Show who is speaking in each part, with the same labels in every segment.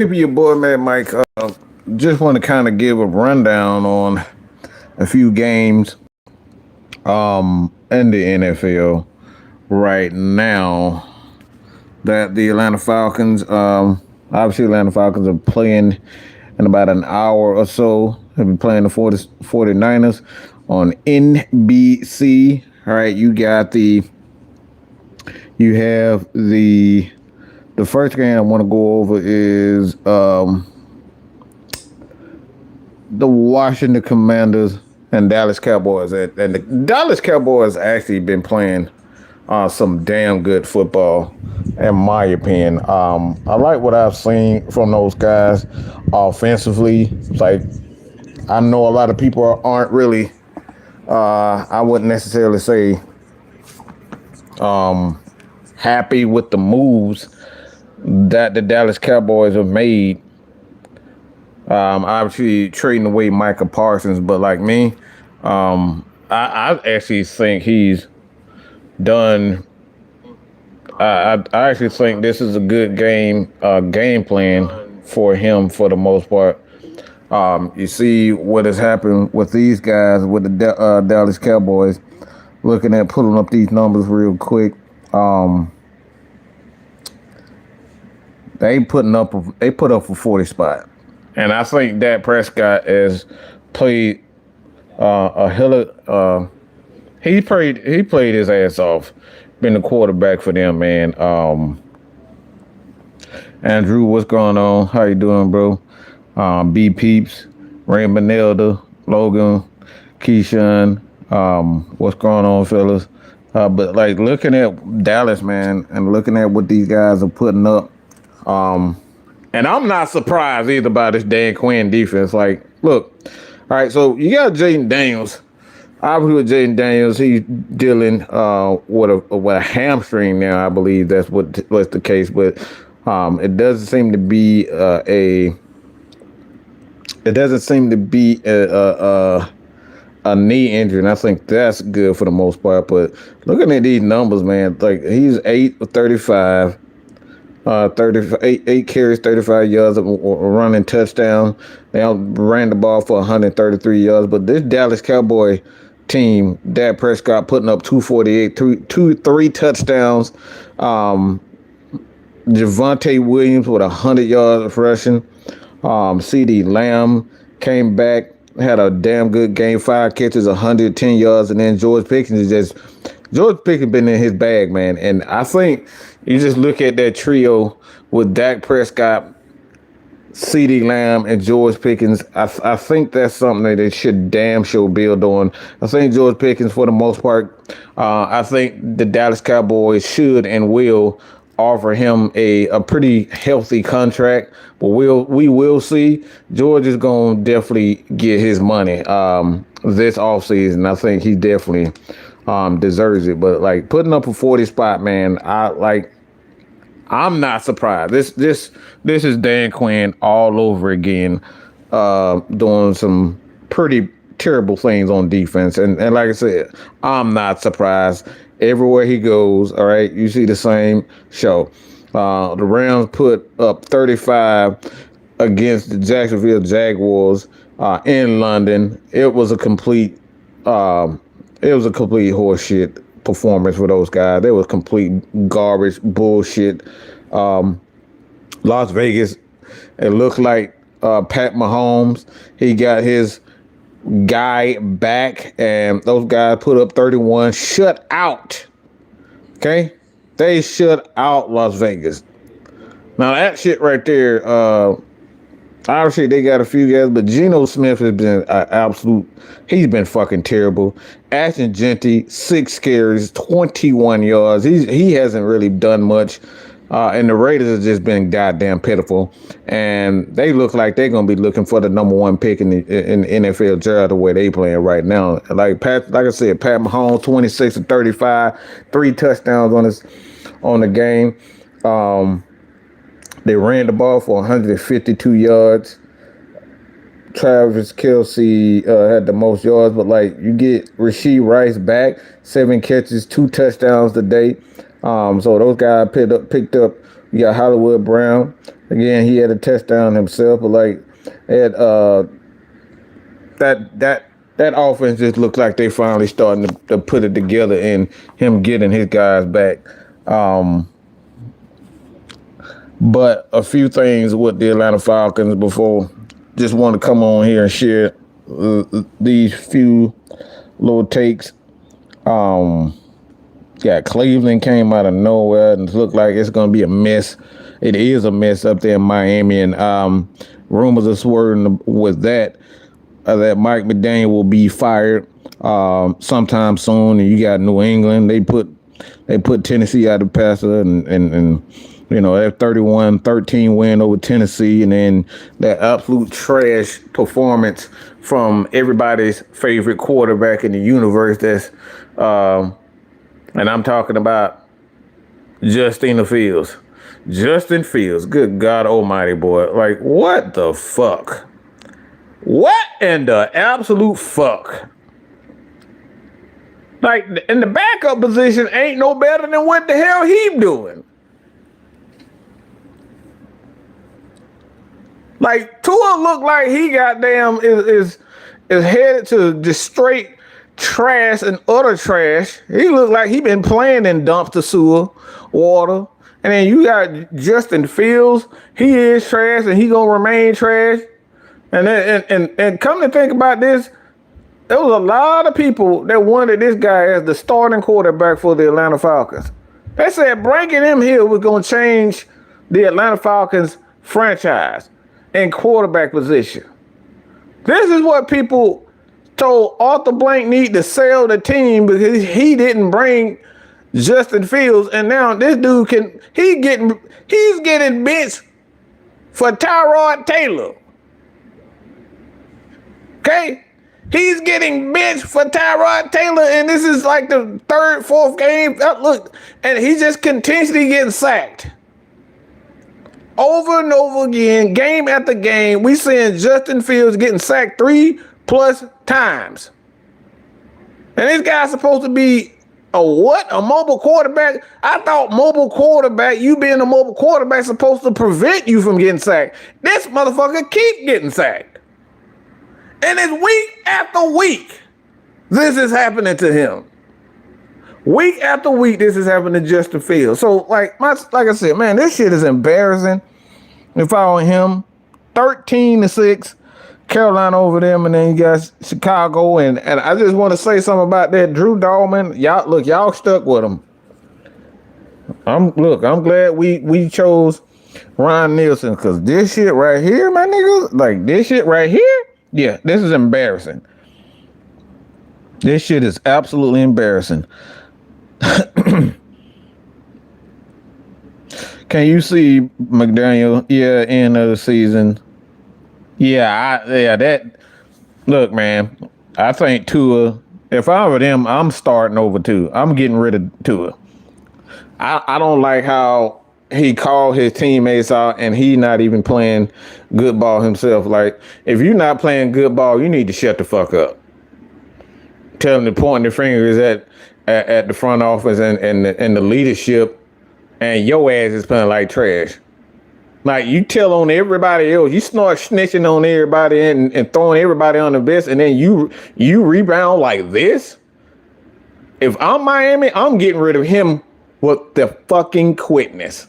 Speaker 1: Your boy, man, Mike. Just want to kind of give a rundown on a few games in the NFL right now that the Atlanta Falcons, obviously Atlanta Falcons are playing in about an hour or so. They'll be playing the 49ers on NBC. All right, you have the first game I want to go over is the Washington Commanders and Dallas Cowboys. And the Dallas Cowboys actually been playing some damn good football, in my opinion. I like what I've seen from those guys offensively. Like, I know a lot of people aren't really, I wouldn't necessarily say happy with the moves that the Dallas Cowboys have made. Obviously trading away Micah Parsons, but like me, I actually think he's done. I actually think this is a good game plan for him for the most part. You see what has happened with these guys with the Dallas Cowboys. Looking at pulling up these numbers real quick. They put up a 40 spot. And I think Dak Prescott has played a hell of he played his ass off. Been the quarterback for them, man. Andrew, what's going on? How you doing, bro? B Peeps, Rain Benelda, Logan, Keyshawn. What's going on, fellas? But like looking at Dallas, man, and looking at what these guys are putting up, and I'm not surprised either by this Dan Quinn defense. Like, look, all right, so you got Jayden Daniels. Obviously, with Jayden Daniels, he's dealing with a hamstring now. I believe that's what's the case. But it doesn't seem to be a knee injury, and I think that's good for the most part. But looking at these numbers, man, like he's 8 of 35. 8 carries, 35 yards, a running touchdown. They ran the ball for 133 yards. But this Dallas Cowboy team, Dak Prescott putting up 248, three touchdowns. Javonte Williams with 100 yards of rushing. CD Lamb came back, had a damn good game, 5 catches, 110 yards, and then George Pickens been in his bag, man. And I think you just look at that trio with Dak Prescott, CeeDee Lamb, and George Pickens. I think that's something that they should damn sure build on. I think George Pickens, for the most part, I think the Dallas Cowboys should and will offer him a pretty healthy contract. But we will see. George is going to definitely get his money this offseason. I think he definitely deserves it. But like putting up a 40 spot, man, I'm not surprised. This is Dan Quinn all over again, doing some pretty terrible things on defense. And like I said, I'm not surprised. Everywhere he goes, all right, you see the same show. The Rams put up 35 against the Jacksonville Jaguars in London. It was a complete horseshit performance for those guys. They was complete garbage, bullshit. Las Vegas, it looked like Pat Mahomes. He got his guy back, and those guys put up 31. Shut out. Okay? They shut out Las Vegas. Now that shit right there, obviously they got a few guys, but Geno Smith has been he's been fucking terrible. Ashton Genty, 6 carries, 21 yards. He hasn't really done much. And the Raiders have just been goddamn pitiful. And they look like they're going to be looking for the number 1 pick in the NFL draft the way they playing right now. Like I said, Pat Mahomes, 26 of 35, 3 touchdowns on the game. They ran the ball for 152 yards. Travis Kelce had the most yards, but like you get Rashee Rice back, 7 catches, 2 touchdowns today. So those guys picked up. You got Hollywood Brown, Again, he had a touchdown himself, but like at that offense just looked like they finally starting to put it together and him getting his guys back. Um, but a few things with the Atlanta Falcons before just want to come on here and share these few little takes. Um, yeah, Cleveland came out of nowhere and looked like it's going to be a mess. It is a mess up there in Miami, and rumors are swirling with that Mike McDaniel will be fired sometime soon. And you got New England. They put Tennessee out of passer, and you know, that 31-13 win over Tennessee, and then that absolute trash performance from everybody's favorite quarterback in the universe. And I'm talking about Justin Fields. Justin Fields, good God almighty, boy. Like, what the fuck? What in the absolute fuck? Like, in the backup position ain't no better than what the hell he doing. Like, Tua look like he goddamn is headed to just straight trash and utter trash. He look like he been playing in dumpster sewer water. And then you got Justin Fields. He is trash and he gonna remain trash. And come to think about this, there was a lot of people that wanted this guy as the starting quarterback for the Atlanta Falcons. They said bringing him here was gonna change the Atlanta Falcons franchise and quarterback position. This is what people told Arthur Blank need to sell the team because he didn't bring Justin Fields, and now this dude he's getting benched for Tyrod Taylor. Okay? He's getting benched for Tyrod Taylor, and this is like the third, fourth game. Look, and he's just continuously getting sacked. Over and over again, game after game, we seeing Justin Fields getting sacked 3+ times. And this guy's supposed to be a what? A mobile quarterback? I thought mobile quarterback, you being a mobile quarterback, supposed to prevent you from getting sacked. This motherfucker keep getting sacked. And it's week after week, this is happening to him. Week after week, this is happening to Justin Fields. So, like I said, man, this shit is embarrassing. If I were him, 13-6, Carolina over them, and then you got Chicago. And I just want to say something about that Drew Dahlman. Y'all stuck with him. I'm glad we chose Ron Nielsen, because this shit right here, my niggas, like this shit right here, yeah, this is embarrassing. This shit is absolutely embarrassing. Can you see McDaniel? Yeah, end of the season. Look, man, I think Tua, if I were them, I'm starting over Tua. I'm getting rid of Tua. I don't like how he called his teammates out and he not even playing good ball himself. Like, if you're not playing good ball, you need to shut the fuck up. Tell him to point their fingers at the front office and the leadership, and your ass is playing like trash. Like, you tell on everybody else, you start snitching on everybody and throwing everybody on the best, and then you rebound like this. If I'm Miami, I'm getting rid of him with the fucking quickness.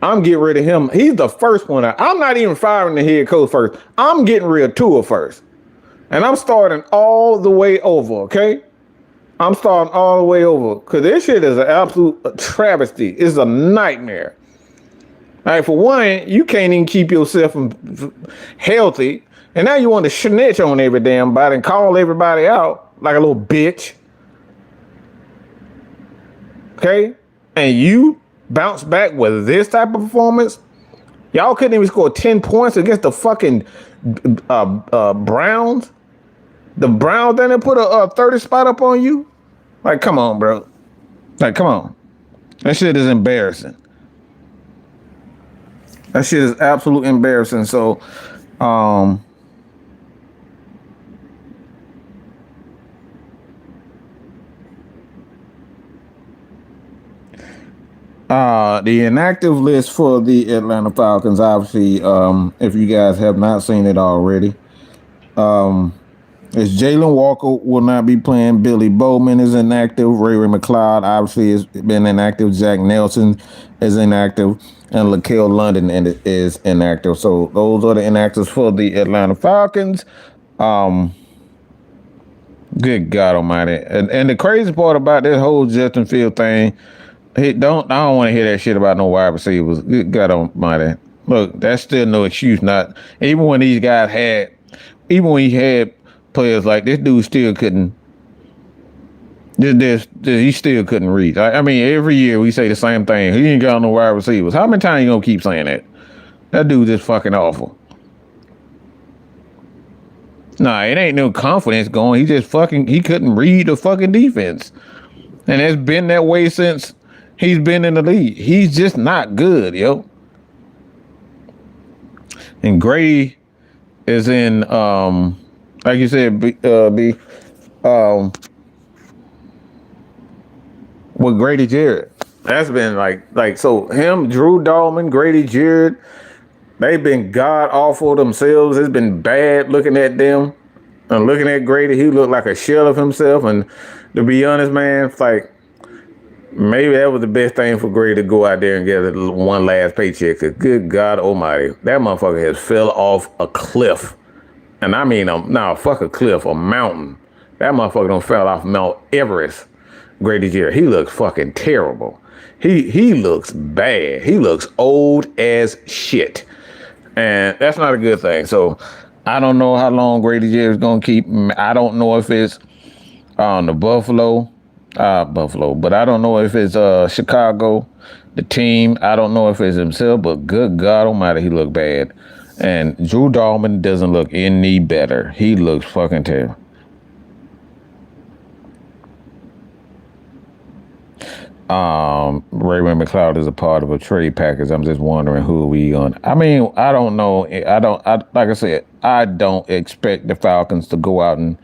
Speaker 1: I'm getting rid of him. He's the first one out. I'm not even firing the head coach first. I'm getting rid of Tua first. And I'm starting all the way over, okay? I'm starting all the way over, because this shit is an absolute travesty. It's a nightmare. All right, for one, you can't even keep yourself healthy, and now you want to snitch on every damn body and call everybody out like a little bitch. Okay? And you bounce back with this type of performance? Y'all couldn't even score 10 points against the fucking Browns? The Browns then put a 30 spot up on you? Like, come on, bro. Like, come on. That shit is embarrassing. That shit is absolutely embarrassing. So, The inactive list for the Atlanta Falcons, obviously, if you guys have not seen it already, is Jalen Walker will not be playing. Billy Bowman is inactive. Ray McLeod obviously has been inactive. Jack Nelson is inactive. And Laquel London is inactive. So those are the inactives for the Atlanta Falcons. Good God Almighty! And the crazy part about this whole Justin Field thing, I don't want to hear that shit about no wide receivers. Good God Almighty! Look, that's still no excuse. Not even when these guys had, even when he had players like this dude still couldn't. He still couldn't read. I mean, every year we say the same thing. He ain't got no wide receivers. How many times you gonna keep saying that? That dude just fucking awful. Nah, it ain't no confidence going. He couldn't read the fucking defense. And it's been that way since he's been in the league. He's just not good, yo. And Grady is in, like you said, with Grady Jarrett. That's been so him, Drew Dalman, Grady Jarrett, they've been god awful themselves. It's been bad looking at them. And looking at Grady, he looked like a shell of himself. And to be honest, man, maybe that was the best thing for Grady to go out there and get one last paycheck. Cause good God Almighty, that motherfucker has fell off a cliff. And I mean, fuck a cliff, a mountain. That motherfucker done fell off Mount Everest. Grady Jarrett, he looks fucking terrible. He looks bad. He looks old as shit. And that's not a good thing. So I don't know how long Grady Jarrett's gonna keep. I don't know if it's on the Buffalo, but I don't know if it's Chicago, the team. I don't know if it's himself, but good God Almighty, he looked bad. And Drew Dalman doesn't look any better. He looks fucking terrible. Raymond McLeod is a part of a trade package. I'm just wondering who we on. I mean, I don't know. Like I said, I don't expect the Falcons to go out and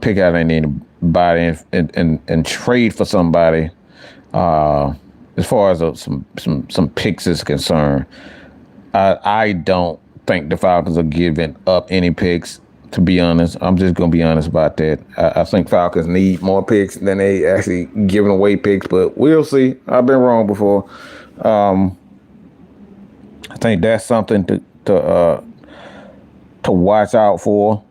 Speaker 1: pick out anybody and trade for somebody. As far as some picks is concerned, I don't think the Falcons are giving up any picks. To be honest, I'm just gonna be honest about that. I think Falcons need more picks than they actually giving away picks, but we'll see. I've been wrong before. I think that's something to watch out for.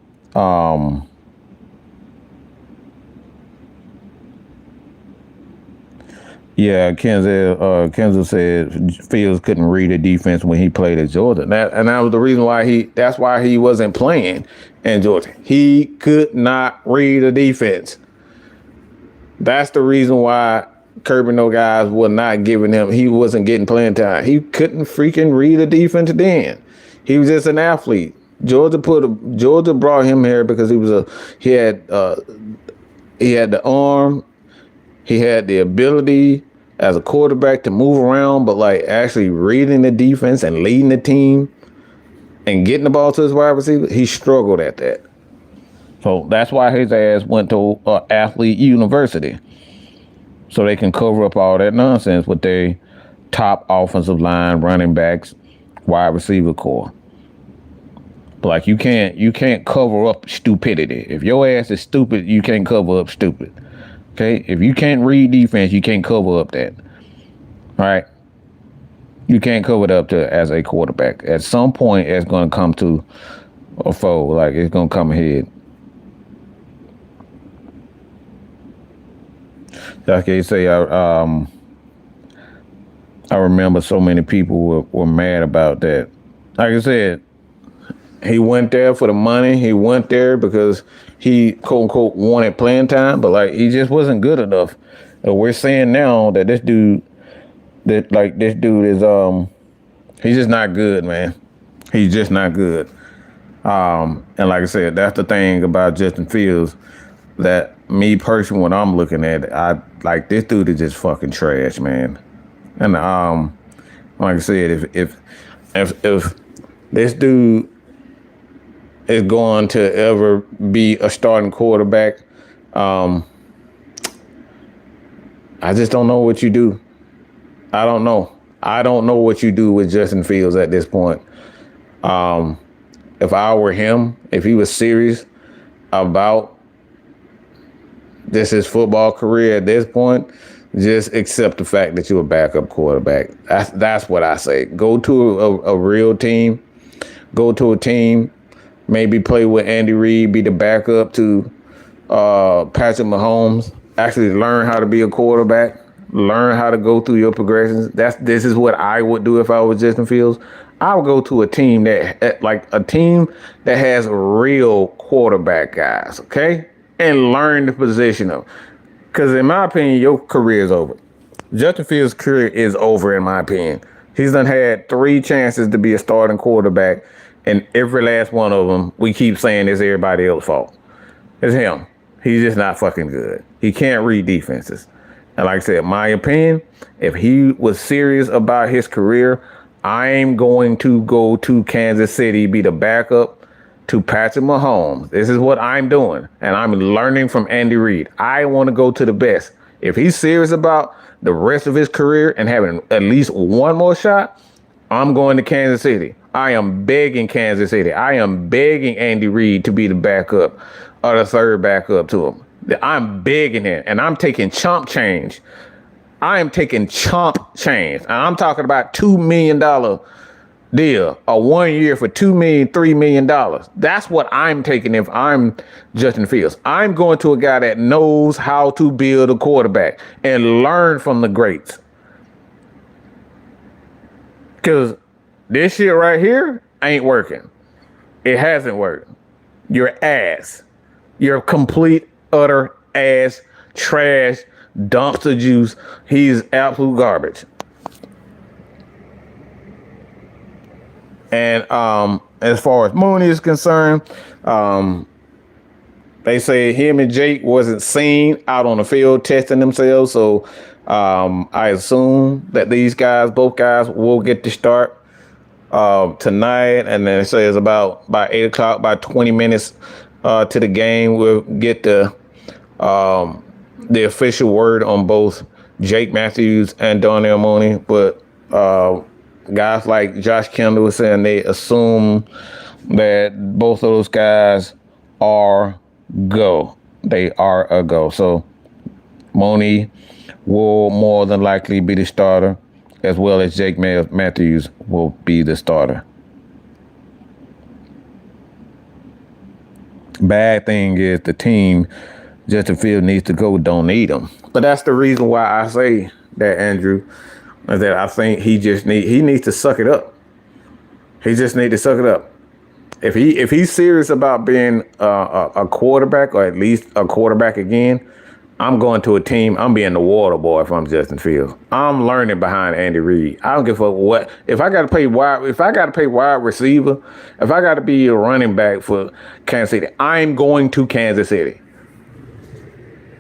Speaker 1: Yeah, Kansas said Fields couldn't read the defense when he played at Georgia. That was the reason why that's why he wasn't playing in Georgia. He could not read the defense. That's the reason why Kirby and those guys were not giving him, he wasn't getting playing time. He couldn't freaking read the defense then. He was just an athlete. Georgia brought him here because he had the arm. He had the ability as a quarterback to move around, but actually reading the defense and leading the team and getting the ball to his wide receiver, he struggled at that. So that's why his ass went to athlete university. So they can cover up all that nonsense with their top offensive line, running backs, wide receiver core. But you can't cover up stupidity. If your ass is stupid, you can't cover up stupid. Okay, if you can't read defense, you can't cover up that. All right, you can't cover it up as a quarterback. At some point, it's going to come to a foe. It's going to come ahead. Like they say, I remember so many people were mad about that. Like I said, he went there for the money. He went there because he, quote unquote, wanted playing time, but he just wasn't good enough. We're saying now that this dude is he's just not good, man. He's just not good. And like I said, that's the thing about Justin Fields that me personally, when I'm looking at it, this dude is just fucking trash, man. And like I said, if this dude is going to ever be a starting quarterback, I just don't know what you do. I don't know. I don't know what you do with Justin Fields at this point. If I were him, if he was serious about this his football career at this point, just accept the fact that you're a backup quarterback. That's what I say. Go to a real team. Go to a team. Maybe play with Andy Reid. Be the backup to Patrick Mahomes. Actually learn how to be a quarterback. Learn how to go through your progressions. This is what I would do if I was Justin Fields. I would go to a team that has real quarterback guys, okay? And learn the position of. Because in my opinion, your career is over. Justin Fields' career is over, in my opinion. He's done had 3 chances to be a starting quarterback, and every last one of them, we keep saying it's everybody else's fault. It's him. He's just not fucking good. He can't read defenses. And like I said, my opinion, if he was serious about his career, I'm going to go to Kansas City, be the backup to Patrick Mahomes. This is what I'm doing. And I'm learning from Andy Reid. I want to go to the best. If he's serious about the rest of his career and having at least one more shot, I'm going to Kansas City. I am begging Kansas City. I am begging Andy Reid to be the backup or the third backup to him. I'm begging him, and I'm taking chump change. I am taking chump change. And I'm talking about $2 million deal, a 1 year for $2 million, $3 million. That's what I'm taking if I'm Justin Fields. I'm going to a guy that knows how to build a quarterback and learn from the greats. Because this shit right here ain't working. It hasn't worked. You're ass. You're complete, utter ass, trash, dumpster juice. He's absolute garbage. And as far as Mooney is concerned, they say him and Jake wasn't seen out on the field testing themselves. So I assume that both guys will get to start tonight. And then it says by 8 o'clock, about 20 minutes to the game, we'll get the official word on both Jake Matthews and Darnell Mooney. But guys like Josh Kendall was saying they assume that both of those guys are go. They are a go. So Mooney will more than likely be the starter, as well as Jake Matthews will be the starter. Bad thing is the team Justin Fields needs to go don't need him. But that's the reason why I say that, Andrew, is that I think he needs to suck it up. He just needs to suck it up. If he's serious about being a quarterback, or at least a quarterback again, I'm going to a team. I'm being the water boy if I'm Justin Fields. I'm learning behind Andy Reid. I don't give a fuck what. If I got to pay wide receiver, if I got to be a running back for Kansas City, I'm going to Kansas City.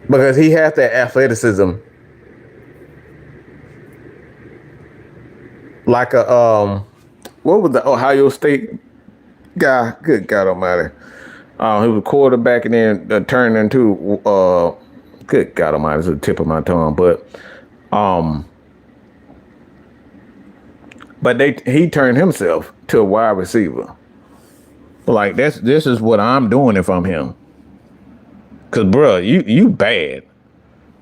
Speaker 1: Because he has that athleticism. Like what was the Ohio State guy? Good God Almighty! He was a quarterback and then turned into good God Almighty, it's the tip of my tongue. But he turned himself to a wide receiver. Like this is what I'm doing if I'm him. Cause bro, you bad.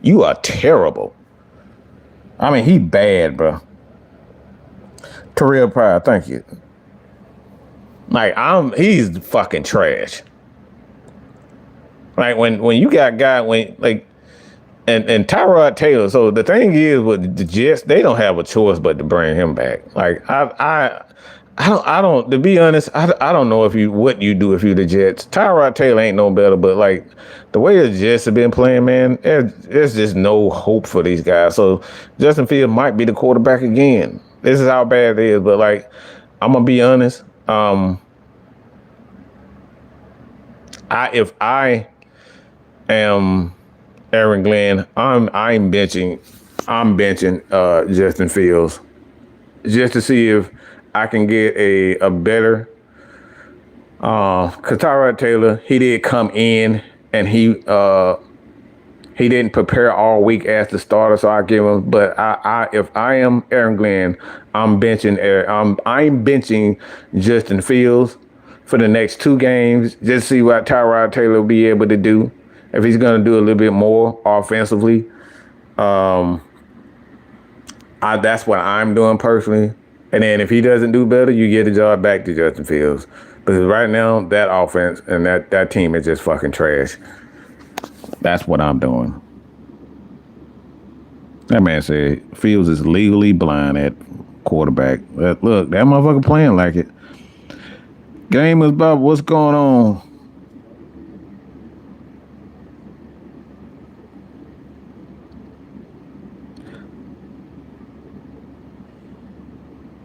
Speaker 1: You are terrible. I mean, he bad, bro. Terrell Pryor, thank you. Like he's fucking trash. Like when you got guy and Tyrod Taylor. So the thing is with the Jets, they don't have a choice but to bring him back. Like I don't. To be honest, I don't know what you do if you the Jets. Tyrod Taylor ain't no better, but like the way the Jets have been playing, man, there's just no hope for these guys. So Justin Fields might be the quarterback again. This is how bad it is. But like, I'm gonna be honest. If I am Aaron Glenn, I'm benching Justin Fields just to see if I can get a better. Cause Tyrod Taylor, he did come in and he He didn't prepare all week as the starter, so I give him. But if I am Aaron Glenn, I'm benching Justin Fields for the next 2 games. Just see what Tyrod Taylor will be able to do. If he's going to do a little bit more offensively, that's what I'm doing personally. And then if he doesn't do better, you get the job back to Justin Fields. Because right now, that offense and that team is just fucking trash. That's what I'm doing. That man said Fields is legally blind at quarterback. But look, that motherfucker playing like it. Game is about what's going on.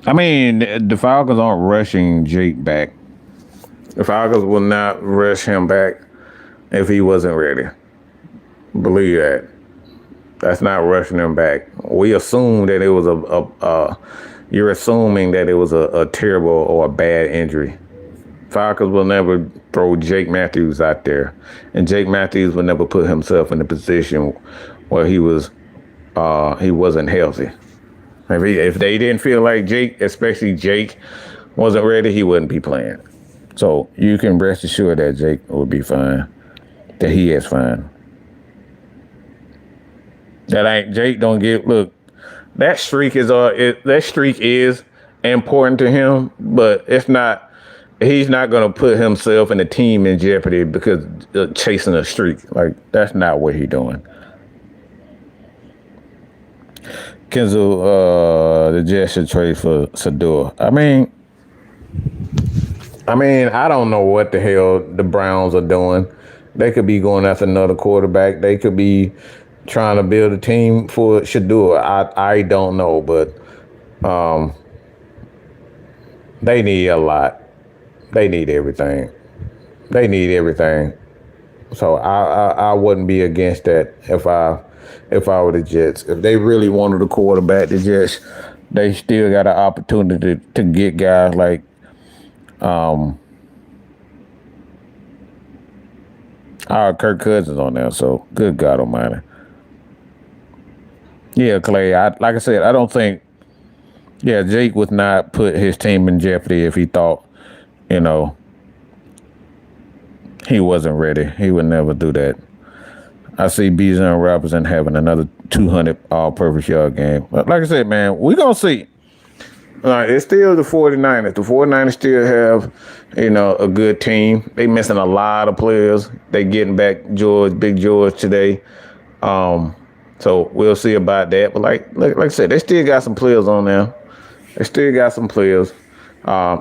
Speaker 1: I mean, the Falcons aren't rushing Jake back. The Falcons will not rush him back if he wasn't ready. Believe that. That's not rushing him back. We assume that it was you're assuming that it was a terrible or a bad injury. Falcons will never throw Jake Matthews out there. And Jake Matthews will never put himself in a position where he wasn't healthy. If they didn't feel like Jake, especially Jake, wasn't ready, he wouldn't be playing. So you can rest assured that Jake will be fine. That he is fine. Jake don't get look. That streak is important to him, but it's not. He's not gonna put himself and the team in jeopardy because chasing a streak. Like that's not what he's doing. Kenzo, the Jets should trade for Sador. I mean, I don't know what the hell the Browns are doing. They could be going after another quarterback. They could be trying to build a team for Shador. I don't know, but they need a lot. They need everything. So I wouldn't be against that if I were the Jets. If they really wanted a quarterback, the Jets, they still got an opportunity to get guys like Kirk Cousins on there. So good God Almighty. Yeah, Clay. Like I said, I don't think. Yeah, Jake would not put his team in jeopardy if he thought, he wasn't ready. He would never do that. I see Bijan Robinson having another 200 all-purpose yard game. But like I said, man, we're going to see. It's still the 49ers. The 49ers still have, a good team. They missing a lot of players. They getting back Big George today. So we'll see about that. But like I said, they still got some players on there. They still got some players.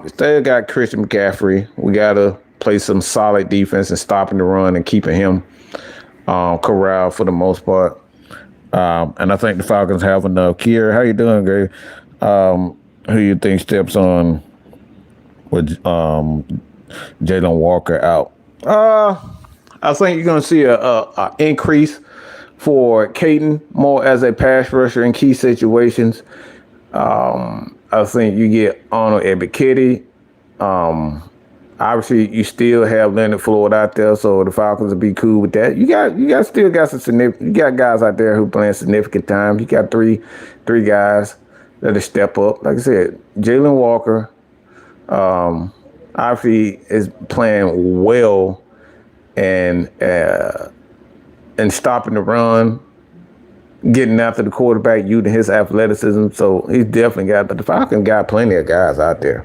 Speaker 1: Still got Christian McCaffrey. We got to play some solid defense and stopping the run and keeping him corralled for the most part. And I think the Falcons have enough. Kiera, how you doing, Gary? Who you think steps on with Jalen Walker out? I think you're going to see a increase for Caden more as a pass rusher in key situations. I think you get Arnold Ebiketie. Obviously, you still have Leonard Floyd out there, so the Falcons will be cool with that. You still got some significant. You got guys out there who playing significant time. You got three guys that'll step up. Like I said, Jalen Walker, obviously is playing well and stopping the run, getting after the quarterback, using his athleticism. So he's definitely but the Falcons got plenty of guys out there.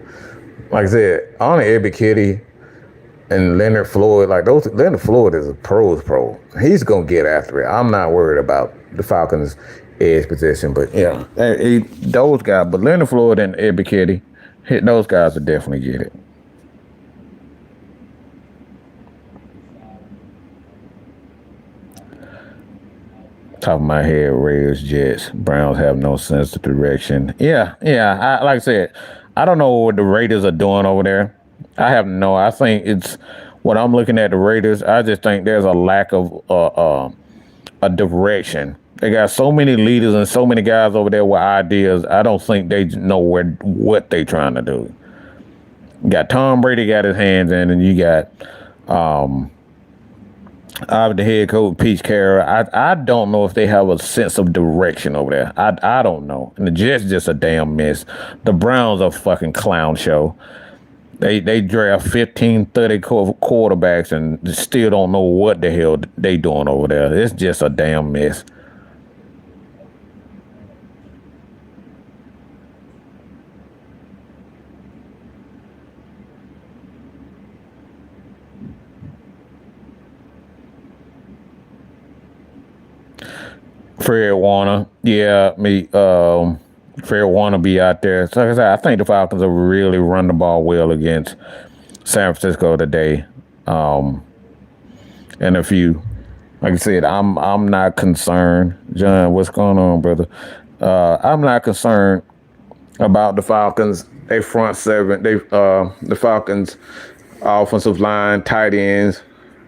Speaker 1: Like I said, on Ebiketie and Leonard Floyd, Leonard Floyd is a pro's pro. He's going to get after it. I'm not worried about the Falcons' edge position, but those guys. But Leonard Floyd and Ebiketie, those guys will definitely get it. Top of my head, Raiders, Jets, Browns have no sense of direction. Yeah. Like I said, I don't know what the Raiders are doing over there. I think it's what I'm looking at the Raiders. I just think there's a lack of a direction. They got so many leaders and so many guys over there with ideas. I don't think they know what they're trying to do. You got Tom Brady got his hands in, and you got I'm the head coach, Pete Carroll. I don't know if they have a sense of direction over there. I don't know. And the Jets just a damn mess. The Browns are a fucking clown show. They draft 15, 30 quarterbacks and still don't know what the hell they doing over there. It's just a damn mess. Fred Warner, yeah, Fred Warner be out there. So like I said, I think the Falcons will really run the ball well against San Francisco today. And a few, like I said, I'm not concerned. John, what's going on, brother? I'm not concerned about the Falcons. They front seven. The Falcons offensive line, tight ends.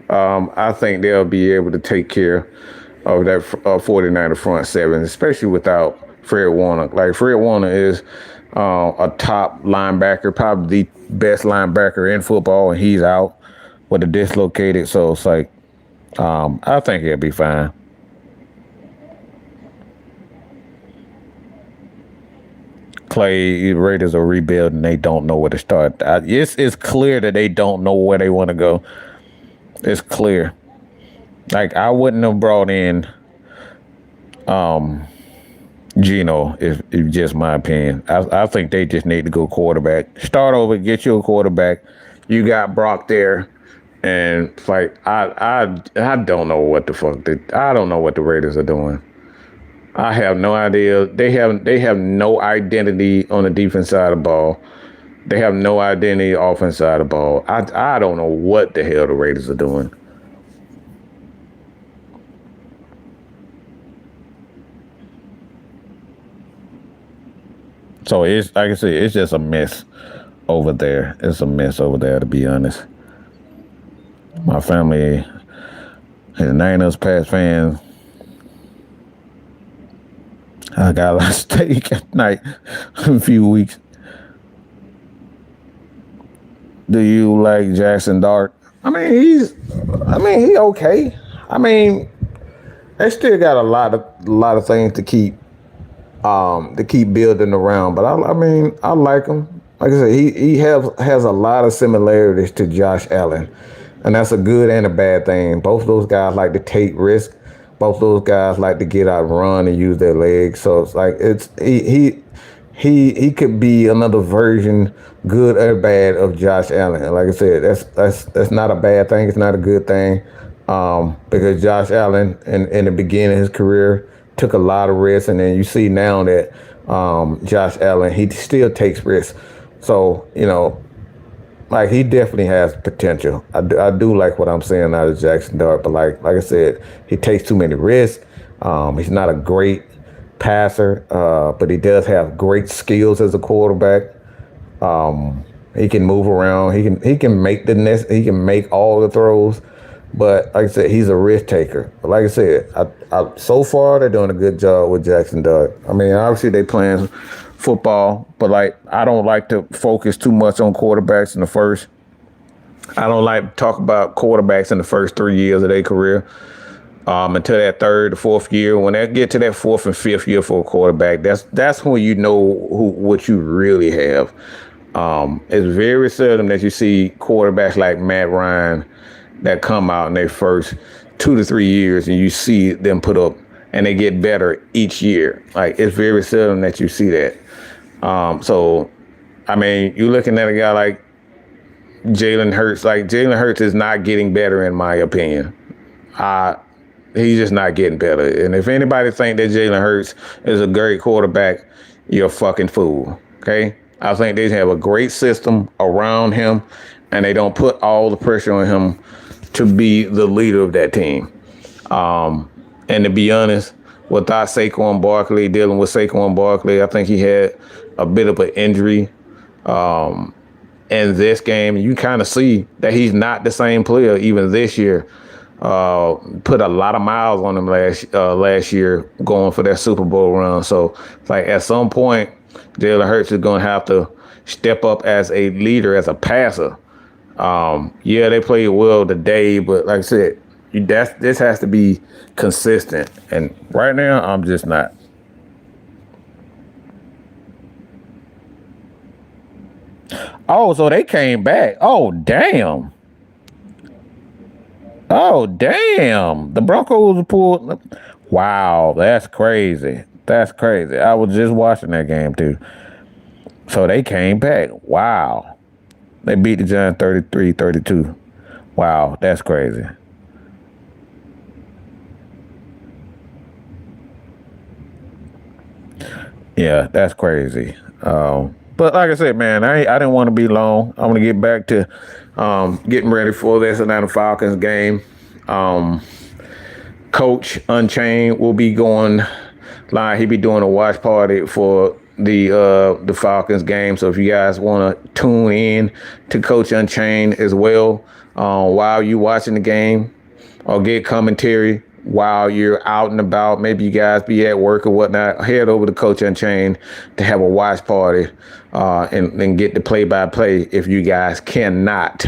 Speaker 1: I think they'll be able to take care of that 49er front seven, especially without Fred Warner. Like Fred Warner is a top linebacker, probably the best linebacker in football, and he's out with a dislocated. So it's like, I think he'll be fine. Clay Raiders are rebuilding. They don't know where to start. It's clear that they don't know where they want to go. It's clear. Like I wouldn't have brought in Gino if just my opinion. I think they just need to go quarterback. Start over, get you a quarterback. You got Brock there, and like I don't know what the fuck. I don't know what the Raiders are doing. I have no idea. They have no identity on the defense side of the ball. They have no identity offense side of the ball. I don't know what the hell the Raiders are doing. So it's like I said, it's just a mess over there. It's a mess over there, to be honest. My family is Niners past fans. I got a lot of steak at night in a few weeks. Do you like Jaxson Dart? He okay. I mean, they still got a lot of things to keep building around. But I like him. Like I said, he has a lot of similarities to Josh Allen, and that's a good and a bad thing. Both of those guys like to take risks. Both of those guys like to get out, run, and use their legs. So it's like he could be another version, good or bad, of Josh Allen. And like I said, that's not a bad thing. It's not a good thing, because Josh Allen in the beginning of his career took a lot of risks, and then you see now that Josh Allen, he still takes risks. So like he definitely has potential. I do like what I'm seeing out of Jaxson Dart, but like I said, he takes too many risks. He's not a great passer, but he does have great skills as a quarterback. He can move around. He can make he can make all the throws. But like I said, he's a risk taker. But like I said, so far they're doing a good job with Jaxson Dart. I mean, obviously they playing football, but like I don't like to focus too much on quarterbacks in the first. I don't like to talk about quarterbacks in the first 3 years of their career. Until that third or fourth year, when they get to that fourth and fifth year for a quarterback, that's when you know what you really have. It's very seldom that you see quarterbacks like Matt Ryan that come out in their first 2 to 3 years and you see them put up and they get better each year. Like it's very seldom that you see that. So, I mean, you're looking at a guy like Jalen Hurts. Like Jalen Hurts is not getting better in my opinion. He's just not getting better. And if anybody think that Jalen Hurts is a great quarterback, you're a fucking fool. Okay? I think they have a great system around him, and they don't put all the pressure on him to be the leader of that team. And to be honest, without dealing with Saquon Barkley, I think he had a bit of an injury in this game. You kind of see that he's not the same player even this year. Put a lot of miles on him last year going for that Super Bowl run. So it's like at some point, Jalen Hurts is going to have to step up as a leader, as a passer. Yeah, they played well today, but like I said, This has to be consistent, and right now I'm just not. Oh, so they came back. Oh, damn. Oh, damn. The Broncos pulled. Wow, that's crazy. That's crazy. I was just watching that game, too. So they came back. Wow. They beat the Giants 33-32. Wow, that's crazy. Yeah, that's crazy. But like I said, man, I didn't want to be long. I want to get back to getting ready for this Atlanta Falcons game. Coach Unchained will be going live. He'll be doing a watch party for the Falcons game. So if you guys want to tune in to Coach Unchained as well while you watching the game or get commentary while you're out and about, maybe you guys be at work or whatnot, head over to Coach Unchained to have a watch party and get the play-by-play if you guys cannot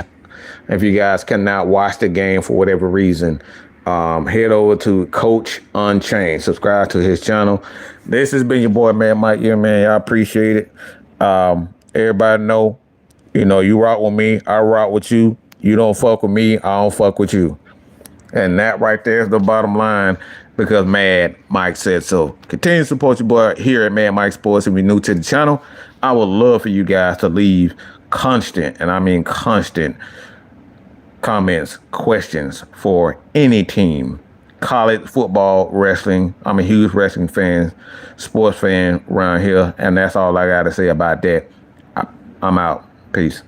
Speaker 1: watch the game for whatever reason. Head over to Coach Unchained. Subscribe to his channel. This has been your boy, man, Mike. Yeah, man, I appreciate it. Everybody know, you rock with me, I rock with you. You don't fuck with me, I don't fuck with you. And that right there is the bottom line because Mad Mike said so. Continue to support your boy here at Mad Mike Sports. If you're new to the channel, I would love for you guys to leave constant, and I mean constant, comments, questions for any team. College football, wrestling. I'm a huge wrestling fan, sports fan around here, and that's all I got to say about that. I'm out. Peace.